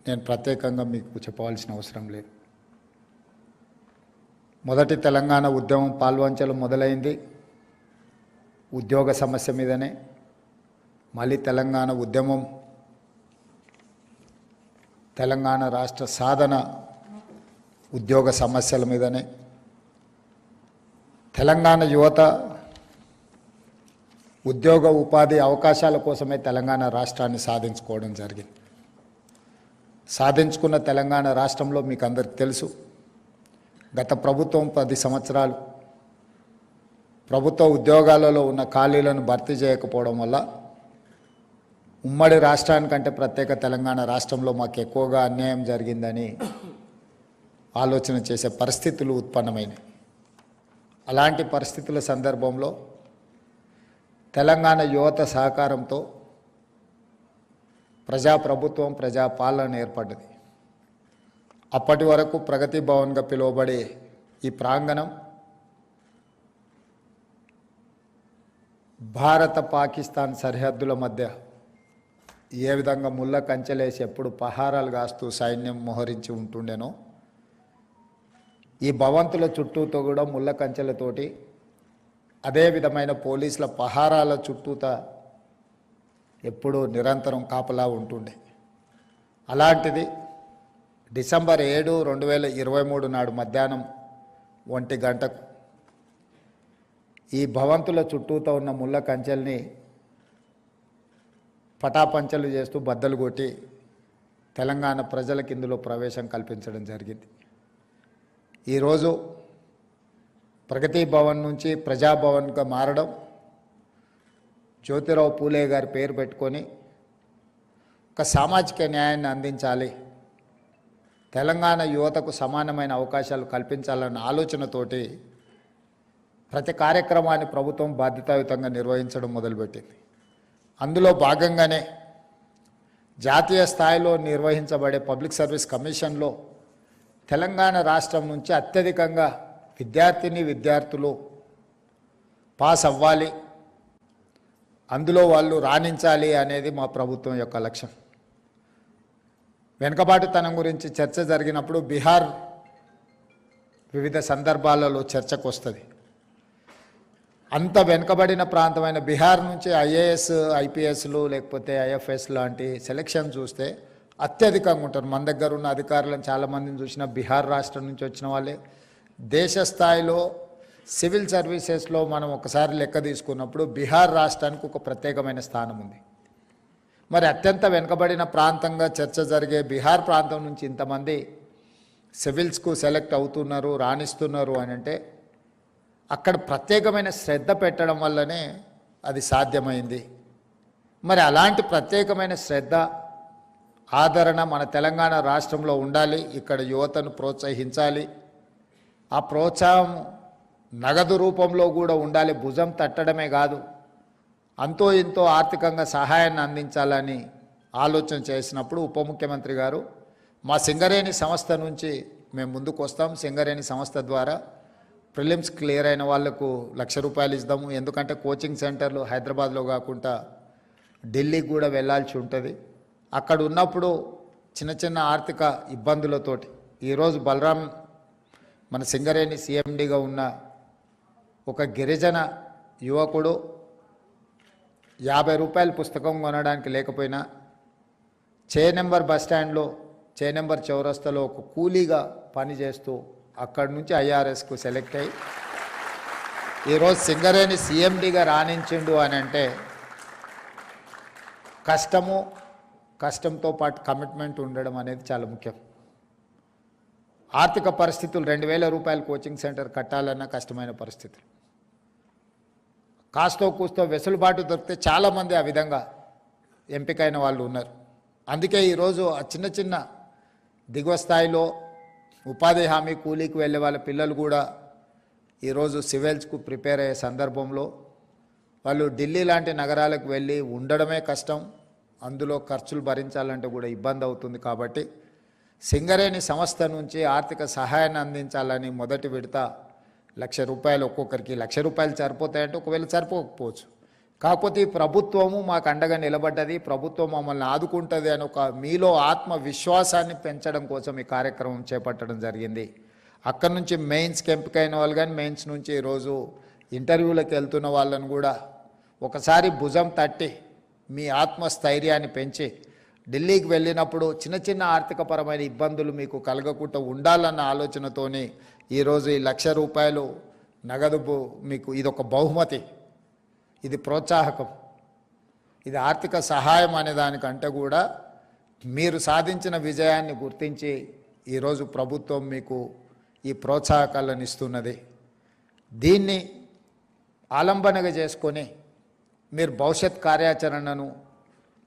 నేను ప్రత్యేకంగా మీకు చెప్పవలసిన అవసరం లేదు. మొదటి తెలంగాణ ఉద్యమం పాల్వంచలు మొదలైంది ఉద్యోగ సమస్య మీదనే. మళ్ళీ తెలంగాణ ఉద్యమం తెలంగాణ రాష్ట్ర సాధన ఉద్యోగ సమస్యల మీదనే. తెలంగాణ యువత ఉద్యోగ ఉపాధి అవకాశాల కోసమే తెలంగాణ రాష్ట్రాన్ని సాధించుకోవడం జరిగింది. సాధించుకున్న తెలంగాణ రాష్ట్రంలో మీకు అందరికీ తెలుసు, గత ప్రభుత్వం 10 సంవత్సరాలు ప్రభుత్వ ఉద్యోగాలలో ఉన్న ఖాళీలను భర్తీ చేయకపోవడం వల్ల ఉమ్మడి రాష్ట్రానికంటే ప్రత్యేక తెలంగాణ రాష్ట్రంలో మాకు ఎక్కువగా అన్యాయం జరిగిందని ఆలోచన చేసే పరిస్థితులు ఉత్పన్నమైనాయి. అలాంటి పరిస్థితుల సందర్భంలో తెలంగాణ యువత సహకారంతో ప్రజాప్రభుత్వం ప్రజాపాలన ఏర్పడ్డది. అప్పటి వరకు ప్రగతి భవన్గా పిలువబడే ఈ ప్రాంగణం భారత పాకిస్తాన్ సరిహద్దుల మధ్య ఏ విధంగా ముళ్ళ కంచెలేసి ఎప్పుడు పహారాలు కాస్తూ సైన్యం మోహరించి ఉంటుండేనో, ఈ భవంతుల చుట్టూతో కూడా ముళ్ళ కంచెలతోటి అదే విధమైన పోలీసుల పహారాల చుట్టూత ఎప్పుడూ నిరంతరం కాపలా ఉంటుండే. అలాంటిది డిసెంబర్ 7, 2023 నాడు మధ్యాహ్నం 1 గంటకు ఈ భవంతుల చుట్టూతో ఉన్న ముళ్ళ కంచెల్ని పటాపంచలు చేస్తూ బద్దలు కొట్టి తెలంగాణ ప్రజలకు ఇందులో ప్రవేశం కల్పించడం జరిగింది. ఈరోజు ప్రగతి భవన్ నుంచి ప్రజాభవన్గా మారడం, జ్యోతిరావు పూలే గారి పేరు పెట్టుకొని ఒక సామాజిక న్యాయాన్ని అందించాలి, తెలంగాణ యువతకు సమానమైన అవకాశాలు కల్పించాలన్న ఆలోచనతోటి ప్రతి కార్యక్రమాన్ని ప్రభుత్వం బాధ్యతాయుతంగా నిర్వహించడం మొదలుపెట్టింది. అందులో భాగంగానే జాతీయ స్థాయిలో నిర్వహించబడే పబ్లిక్ సర్వీస్ కమిషన్లో తెలంగాణ రాష్ట్రం నుంచి అత్యధికంగా విద్యార్థులు పాస్ అవ్వాలి, అందులో వాళ్ళు రాణించాలి అనేది మా ప్రభుత్వం యొక్క లక్ష్యం. వెనుకబాటుతనం గురించి చర్చ జరిగినప్పుడు బీహార్ వివిధ సందర్భాలలో చర్చకు వస్తుంది. అంత వెనుకబడిన ప్రాంతమైన బీహార్ నుంచి ఐఏఎస్, ఐపీఎస్లు లేకపోతే ఐఎఫ్ఎస్ లాంటి సెలక్షన్ చూస్తే అత్యధికంగా ఉంటారు. మన దగ్గర ఉన్న అధికారులను చాలామందిని చూసిన బీహార్ రాష్ట్రం నుంచి వచ్చిన వాళ్ళే. దేశ స్థాయిలో సివిల్ సర్వీసెస్లో మనం ఒకసారి లెక్క తీసుకున్నప్పుడు బీహార్ రాష్ట్రానికి ఒక ప్రత్యేకమైన స్థానం ఉంది. మరి అత్యంత వెనుకబడిన ప్రాంతంగా చర్చ జరిగే బీహార్ ప్రాంతం నుంచి ఇంతమంది సివిల్స్కు సెలెక్ట్ అవుతున్నారు, రాణిస్తున్నారు అని అంటే అక్కడ ప్రత్యేకమైన శ్రద్ధ పెట్టడం వల్లనే అది సాధ్యమైంది. మరి అలాంటి ప్రత్యేకమైన శ్రద్ధ, ఆదరణ మన తెలంగాణ రాష్ట్రంలో ఉండాలి. ఇక్కడ యువతను ప్రోత్సహించాలి. ఆ ప్రోత్సాహం నగదు రూపంలో కూడా ఉండాలి. భుజం తట్టడమే కాదు, అంతో ఇంతో ఆర్థికంగా సహాయాన్ని అందించాలని ఆలోచన చేసినప్పుడు ఉప ముఖ్యమంత్రి గారు మా సింగరేణి సంస్థ నుంచి మేము ముందుకు వస్తాం, సింగరేణి సంస్థ ద్వారా ప్రిలిమ్స్ క్లియర్ అయిన వాళ్లకు ₹1,00,000 ఇద్దాము. ఎందుకంటే కోచింగ్ సెంటర్లు హైదరాబాద్లో కాకుండా ఢిల్లీకి కూడా వెళ్ళాల్సి ఉంటుంది. అక్కడ ఉన్నప్పుడు చిన్న చిన్న ఆర్థిక ఇబ్బందులతోటి ఈరోజు బలరాం మన సింగరేణి సీఎండీగా ఉన్న ఒక గిరిజన యువకుడు ₹50 పుస్తకం కొనడానికి లేకపోయినా చేనెంబర్ బస్టాండ్లో, చేనెంబర్ చౌరస్తాలో ఒక కూలీగా పనిచేస్తూ అక్కడి నుంచి ఐఆర్ఎస్కు సెలెక్ట్ అయ్యి ఈరోజు సింగరేణి సీఎండీగా రాణించిండు అని అంటే కష్టంతో పాటు కమిట్మెంట్ ఉండడం అనేది చాలా ముఖ్యం. ఆర్థిక పరిస్థితులు ₹2,000 కోచింగ్ సెంటర్ కట్టాలన్న కష్టమైన పరిస్థితులు. కాస్తో కూస్తో వెసులుబాటు దొరికితే చాలామంది ఆ విధంగా ఎంపికైన వాళ్ళు ఉన్నారు. అందుకే ఈరోజు ఆ చిన్న చిన్న దిగువ స్థాయిలో ఉపాధి హామీ కూలీకి వెళ్ళే వాళ్ళ పిల్లలు కూడా ఈరోజు సివిల్స్కు ప్రిపేర్ అయ్యే సందర్భంలో వాళ్ళు ఢిల్లీ లాంటి నగరాలకు వెళ్ళి ఉండడమే కష్టం, అందులో ఖర్చులు భరించాలంటే కూడా ఇబ్బంది అవుతుంది. కాబట్టి సింగరేణి సంస్థ నుంచి ఆర్థిక సహాయాన్ని అందించాలని మొదటి విడత ₹1,00,000 ఒక్కొక్కరికి. ₹1,00,000 సరిపోతాయంటే ఒకవేళ సరిపోకపోవచ్చు, కాకపోతే ఈ ప్రభుత్వము మాకు అండగా నిలబడ్డది, ప్రభుత్వం మమ్మల్ని ఆదుకుంటుంది అని ఒక మీలో ఆత్మవిశ్వాసాన్ని పెంచడం కోసం ఈ కార్యక్రమం చేపట్టడం జరిగింది. అక్కడి నుంచి మెయిన్స్కి ఎంపికైన వాళ్ళు కానీ మెయిన్స్ నుంచి ఈరోజు ఇంటర్వ్యూలకు వెళ్తున్న వాళ్ళను కూడా ఒకసారి భుజం తట్టి మీ ఆత్మస్థైర్యాన్ని పెంచి ఢిల్లీకి వెళ్ళినప్పుడు చిన్న చిన్న ఆర్థికపరమైన ఇబ్బందులు మీకు కలగకుండా ఉండాలన్న ఆలోచనతోని ఈరోజు ఈ ₹1,00,000 నగదు మీకు ఇదొక బహుమతి, ఇది ప్రోత్సాహకం, ఇది ఆర్థిక సహాయం అనే దానికంటే కూడా మీరు సాధించిన విజయాన్ని గుర్తించి ఈరోజు ప్రభుత్వం మీకు ఈ ప్రోత్సాహకాలను ఇస్తున్నది. దీన్ని ఆలంబనగా చేసుకొని మీరు భవిష్యత్ కార్యాచరణను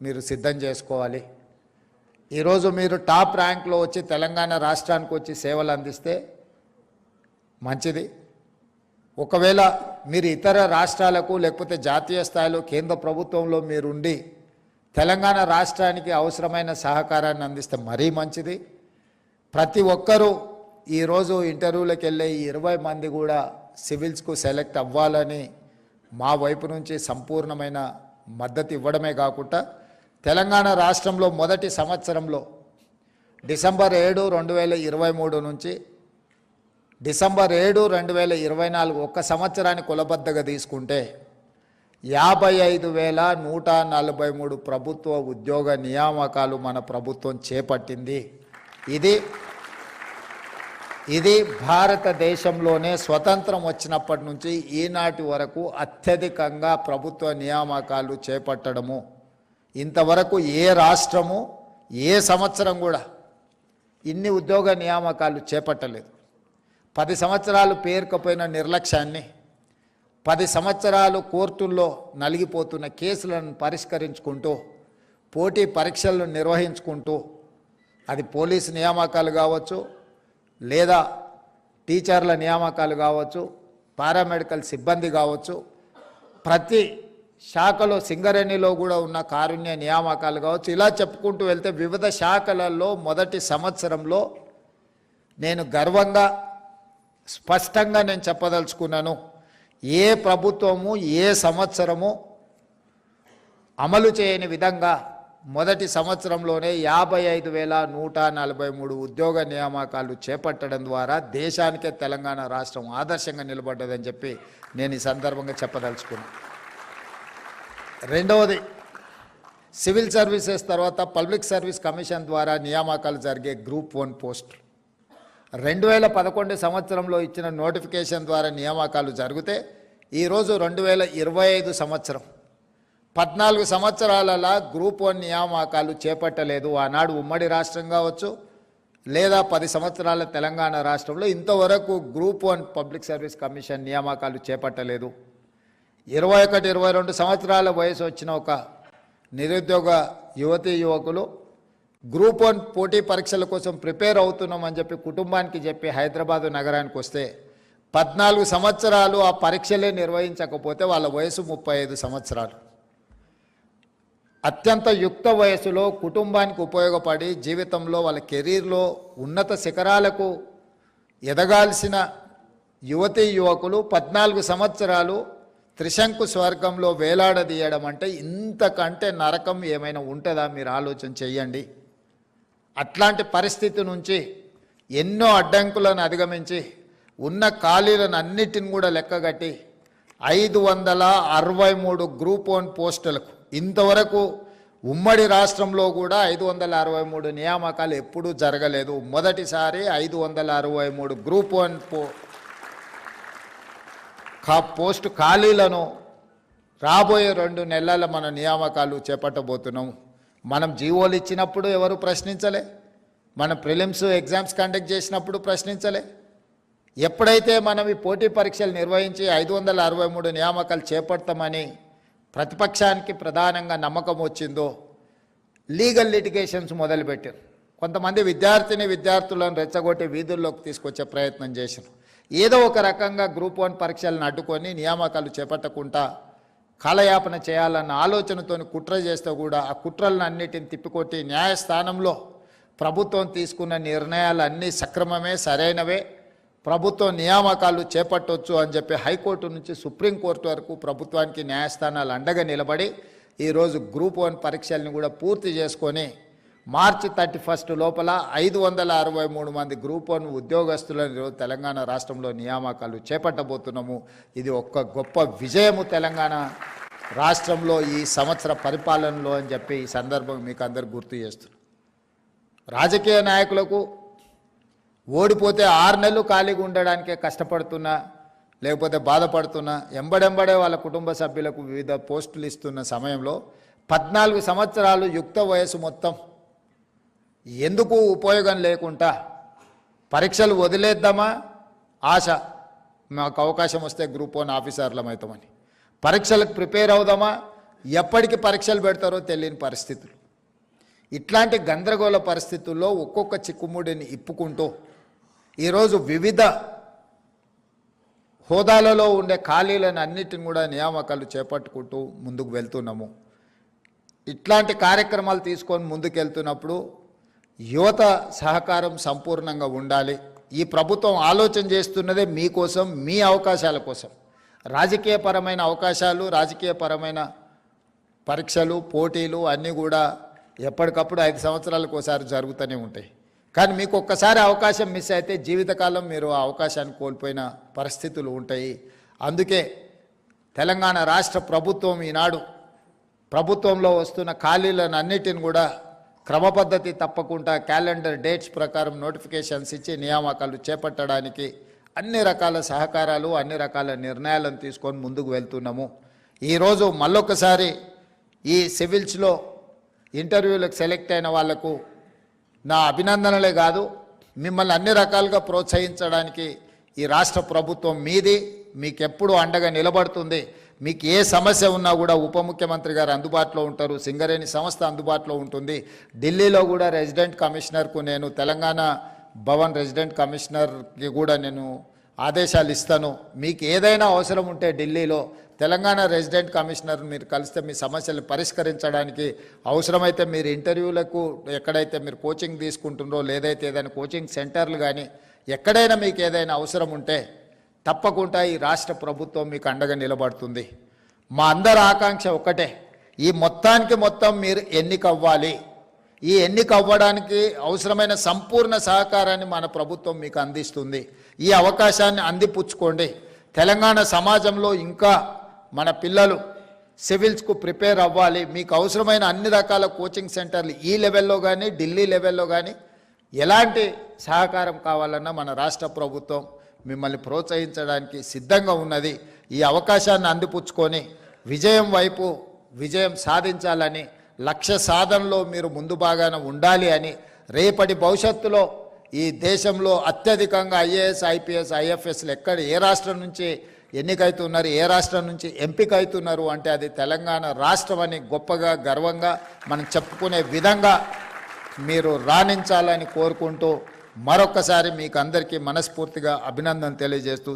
మీరు సిద్ధం చేసుకోవాలి. ఈరోజు మీరు టాప్ ర్యాంక్లో వచ్చి తెలంగాణ రాష్ట్రానికి వచ్చి సేవలు అందిస్తే మంచిది. ఒకవేళ మీరు ఇతర రాష్ట్రాలకు లేకపోతే జాతీయ స్థాయిలో కేంద్ర ప్రభుత్వంలో మీరుండి తెలంగాణ రాష్ట్రానికి అవసరమైన సహకారాన్ని అందిస్తే మరీ మంచిది. ప్రతి ఒక్కరూ ఈరోజు ఇంటర్వ్యూలకు వెళ్ళే 20 మంది కూడా సివిల్స్కు సెలెక్ట్ అవ్వాలని మా వైపు నుంచి సంపూర్ణమైన మద్దతు ఇవ్వడమే కాకుండా తెలంగాణ రాష్ట్రంలో మొదటి సంవత్సరంలో డిసెంబర్ 7, 2023 నుంచి డిసెంబర్ 7, 2024 ఒక్క సంవత్సరాన్ని కులబద్దగా తీసుకుంటే 55,143 ప్రభుత్వ ఉద్యోగ నియామకాలు మన ప్రభుత్వం చేపట్టింది. ఇది భారతదేశంలోనే స్వతంత్రం వచ్చినప్పటి నుంచి ఈనాటి వరకు అత్యధికంగా ప్రభుత్వ నియామకాలు చేపట్టడము. ఇంతవరకు ఏ రాష్ట్రము ఏ సంవత్సరం కూడా ఇన్ని ఉద్యోగ నియామకాలు చేపట్టలేదు. 10 సంవత్సరాలు పేరుకపోయిన నిర్లక్ష్యాన్ని, 10 సంవత్సరాలు కోర్టుల్లో నలిగిపోతున్న కేసులను పరిష్కరించుకుంటూ, పోటీ పరీక్షలను నిర్వహించుకుంటూ, అది పోలీసు నియామకాలు కావచ్చు, లేదా టీచర్ల నియామకాలు కావచ్చు, పారామెడికల్ సిబ్బంది కావచ్చు, ప్రతి శాఖలో సింగరేణిలో కూడా ఉన్న కారుణ్య నియామకాలు కావచ్చు, ఇలా చెప్పుకుంటూ వెళ్తే వివిధ శాఖలలో మొదటి సంవత్సరంలో నేను గర్వంగా స్పష్టంగా నేను చెప్పదలుచుకున్నాను, ఏ ప్రభుత్వము ఏ సంవత్సరము అమలు చేయని విధంగా మొదటి సంవత్సరంలోనే 55,143 ఉద్యోగ నియామకాలు చేపట్టడం ద్వారా దేశానికే తెలంగాణ రాష్ట్రం ఆదర్శంగా నిలబడ్డదని చెప్పి నేను ఈ సందర్భంగా చెప్పదలుచుకున్నాను. రెండవది, సివిల్ సర్వీసెస్ తర్వాత పబ్లిక్ సర్వీస్ కమిషన్ ద్వారా నియామకాలు జరిగే గ్రూప్ 1 పోస్టులు 2011 సంవత్సరంలో ఇచ్చిన నోటిఫికేషన్ ద్వారా నియామకాలు జరిగితే ఈరోజు 2025 సంవత్సరం 14 సంవత్సరాలలో గ్రూప్ 1 నియామకాలు చేపట్టలేదు. ఆనాడు ఉమ్మడి రాష్ట్రం కావచ్చు, లేదా 10 సంవత్సరాల తెలంగాణ రాష్ట్రంలో ఇంతవరకు గ్రూప్ 1 పబ్లిక్ సర్వీస్ కమిషన్ నియామకాలు చేపట్టలేదు. 21, 22 సంవత్సరాల వయసు వచ్చిన ఒక నిరుద్యోగ యువతీ యువకులు గ్రూప్ 1 పోటీ పరీక్షల కోసం ప్రిపేర్ అవుతున్నామని చెప్పి కుటుంబానికి చెప్పి హైదరాబాదు నగరానికి వస్తే 14 సంవత్సరాలు ఆ పరీక్షలే నిర్వహించకపోతే వాళ్ళ వయసు 35 సంవత్సరాలు. అత్యంత యుక్త వయసులో కుటుంబానికి ఉపయోగపడి జీవితంలో వాళ్ళ కెరీర్లో ఉన్నత శిఖరాలకు ఎదగాల్సిన యువతీ యువకులు 14 సంవత్సరాలు త్రిశంకు స్వర్గంలో వేలాడదీయడం అంటే ఇంతకంటే నరకం ఏమైనా ఉంటుందా? మీరు ఆలోచన చెయ్యండి. అట్లాంటి పరిస్థితి నుంచి ఎన్నో అడ్డంకులను అధిగమించి ఉన్న ఖాళీలను అన్నిటిని కూడా లెక్కగట్టి 563 గ్రూప్ 1 పోస్టులకు ఇంతవరకు ఉమ్మడి రాష్ట్రంలో కూడా 563 నియామకాలు ఎప్పుడూ జరగలేదు. మొదటిసారి 563 గ్రూప్ 1 పోస్టు ఖాళీలను రాబోయే 2 నెలల మన నియామకాలు చేపట్టబోతున్నాం. మనం జీవోలు ఇచ్చినప్పుడు ఎవరు ప్రశ్నించలే, మనం ప్రిలిమ్స్ ఎగ్జామ్స్ కండక్ట్ చేసినప్పుడు ప్రశ్నించలే. ఎప్పుడైతే మనం ఈ పోటీ పరీక్షలు నిర్వహించి 563 నియామకాలు చేపడతామని ప్రతిపక్షానికి ప్రధానంగా నమ్మకం వచ్చిందో లీగల్ లిటిగేషన్స్ మొదలుపెట్టారు. కొంతమంది విద్యార్థులను రెచ్చగొట్టి వీధుల్లోకి తీసుకొచ్చే ప్రయత్నం చేశారు. ఏదో ఒక రకంగా గ్రూప్ 1 పరీక్షలను అడ్డుకొని నియామకాలు చేపట్టకుండా కాలయాపన చేయాలన్న ఆలోచనతో కుట్ర చేస్తే కూడా ఆ కుట్రలను అన్నిటిని తిప్పికొట్టి న్యాయస్థానంలో ప్రభుత్వం తీసుకున్న నిర్ణయాలు అన్నీ సక్రమమే, సరైనవే, ప్రభుత్వ నియామకాలు చేపట్టవచ్చు అని చెప్పి హైకోర్టు నుంచి సుప్రీంకోర్టు వరకు ప్రభుత్వానికి న్యాయస్థానాలు అండగా నిలబడి ఈరోజు గ్రూప్ 1 పరీక్షల్ని కూడా పూర్తి చేసుకొని మార్చి 31 లోపల 563 మంది గ్రూప్ 1 ఉద్యోగస్తులను ఈరోజు తెలంగాణ రాష్ట్రంలో నియామకాలు చేపట్టబోతున్నాము. ఇది ఒక్క గొప్ప విజయము తెలంగాణ రాష్ట్రంలో ఈ సంవత్సర పరిపాలనలో అని చెప్పి ఈ సందర్భం మీకు అందరు గుర్తు చేస్తున్నాను. రాజకీయ నాయకులకు ఓడిపోతే 6 నెలలు ఖాళీగా ఉండడానికే కష్టపడుతున్నా, లేకపోతే బాధపడుతున్నా, ఎంబడెంబడే వాళ్ళ కుటుంబ సభ్యులకు వివిధ పోస్టులు ఇస్తున్న సమయంలో 14 సంవత్సరాలు యుక్త వయసు మొత్తం ఎందుకు ఉపయోగం లేకుండా పరీక్షలు వదిలేద్దామా, ఆశ మాకు అవకాశం వస్తే గ్రూప్ 1 ఆఫీసర్లం అవుతామని, పరీక్షలకు ప్రిపేర్ అవుదామా, ఎప్పటికి పరీక్షలు పెడతారో తెలియని పరిస్థితులు. ఇట్లాంటి గందరగోళ పరిస్థితుల్లో ఒక్కొక్క చిక్కుముడిని ఇప్పుకుంటూ ఈరోజు వివిధ హోదాలలో ఉండే ఖాళీలను అన్నిటిని కూడా నియామకాలు చేపట్టుకుంటూ ముందుకు వెళ్తున్నాము. ఇట్లాంటి కార్యక్రమాలు తీసుకొని ముందుకెళ్తున్నప్పుడు యువత సహకారం సంపూర్ణంగా ఉండాలి. ఈ ప్రభుత్వం ఆలోచన చేస్తున్నదే మీకోసం, మీ అవకాశాల కోసం. రాజకీయపరమైన అవకాశాలు, రాజకీయపరమైన పరీక్షలు, పోటీలు అన్నీ కూడా ఎప్పటికప్పుడు 5 సంవత్సరాలకు ఒకసారి జరుగుతూనే ఉంటాయి. కానీ మీకు ఒక్కసారి అవకాశం మిస్ అయితే జీవితకాలం మీరు ఆ అవకాశాన్ని కోల్పోయిన పరిస్థితులు ఉంటాయి. అందుకే తెలంగాణ రాష్ట్ర ప్రభుత్వం ఈనాడు ప్రభుత్వంలో వస్తున్న ఖాళీలను అన్నిటిని కూడా క్రమపద్ధతి తప్పకుండా క్యాలెండర్ డేట్స్ ప్రకారం నోటిఫికేషన్స్ ఇచ్చి నియామకాలు చేపట్టడానికి అన్ని రకాల సహకారాలు, అన్ని రకాల నిర్ణయాలను తీసుకొని ముందుకు వెళ్తున్నాము. ఈరోజు మళ్ళొకసారి ఈ సివిల్స్లో ఇంటర్వ్యూలకు సెలెక్ట్ అయిన వాళ్లకు నా అభినందనలే కాదు, మిమ్మల్ని అన్ని రకాలుగా ప్రోత్సహించడానికి ఈ రాష్ట్ర ప్రభుత్వం మీది, మీకెప్పుడు అండగా నిలబడుతుంది. మీకు ఏ సమస్య ఉన్నా కూడా ఉప ముఖ్యమంత్రి గారు అందుబాటులో ఉంటారు, సింగరేణి సంస్థ అందుబాటులో ఉంటుంది. ఢిల్లీలో కూడా రెసిడెంట్ కమిషనర్కు నేను, తెలంగాణ భవన్ రెసిడెంట్ కమిషనర్కి కూడా నేను ఆదేశాలు ఇస్తాను. మీకు ఏదైనా అవసరం ఉంటే ఢిల్లీలో తెలంగాణ రెసిడెంట్ కమిషనర్ మీరు కలిస్తే మీ సమస్యలు పరిష్కరించడానికి, అవసరమైతే మీరు ఇంటర్వ్యూలకు ఎక్కడైతే మీరు కోచింగ్ తీసుకుంటుండ్రో, లేదైతే ఏదైనా కోచింగ్ సెంటర్లు కానీ ఎక్కడైనా మీకు ఏదైనా అవసరం ఉంటే తప్పకుండా ఈ రాష్ట్ర ప్రభుత్వం మీకు అండగా నిలబడుతుంది. మా అందరి ఆకాంక్ష ఒకటే, ఈ మొత్తానికి మొత్తం మీరు ఎన్నికవ్వాలి. ఈ ఎన్నిక అవ్వడానికి అవసరమైన సంపూర్ణ సహకారాన్ని మన ప్రభుత్వం మీకు అందిస్తుంది. ఈ అవకాశాన్ని అందిపుచ్చుకోండి. తెలంగాణ సమాజంలో ఇంకా మన పిల్లలు సివిల్స్కు ప్రిపేర్ అవ్వాలి. మీకు అవసరమైన అన్ని రకాల కోచింగ్ సెంటర్లు ఈ లెవెల్లో కానీ ఢిల్లీ లెవెల్లో కానీ ఎలాంటి సహకారం కావాలన్నా మన రాష్ట్ర ప్రభుత్వం మిమ్మల్ని ప్రోత్సహించడానికి సిద్ధంగా ఉన్నది. ఈ అవకాశాన్ని అందిపుచ్చుకొని విజయం వైపు విజయం సాధించాలని, లక్ష్య సాధనలో మీరు ముందు భాగాన ఉండాలి అని, రేపటి భవిష్యత్తులో ఈ దేశంలో అత్యధికంగా ఐఏఎస్, ఐపీఎస్, ఐఎఫ్ఎస్లు ఎక్కడ ఏ రాష్ట్రం నుంచి ఎన్నికైతున్నారు, ఏ రాష్ట్రం నుంచి ఎంపిక అవుతున్నారు అంటే అది తెలంగాణ రాష్ట్రం అని గొప్పగా గర్వంగా మనం చెప్పుకునే విధంగా మీరు రాణించాలని కోరుకుంటూ మరొక్కసారి మీకు అందరికీ మనస్ఫూర్తిగా అభినందన తెలియజేస్తూ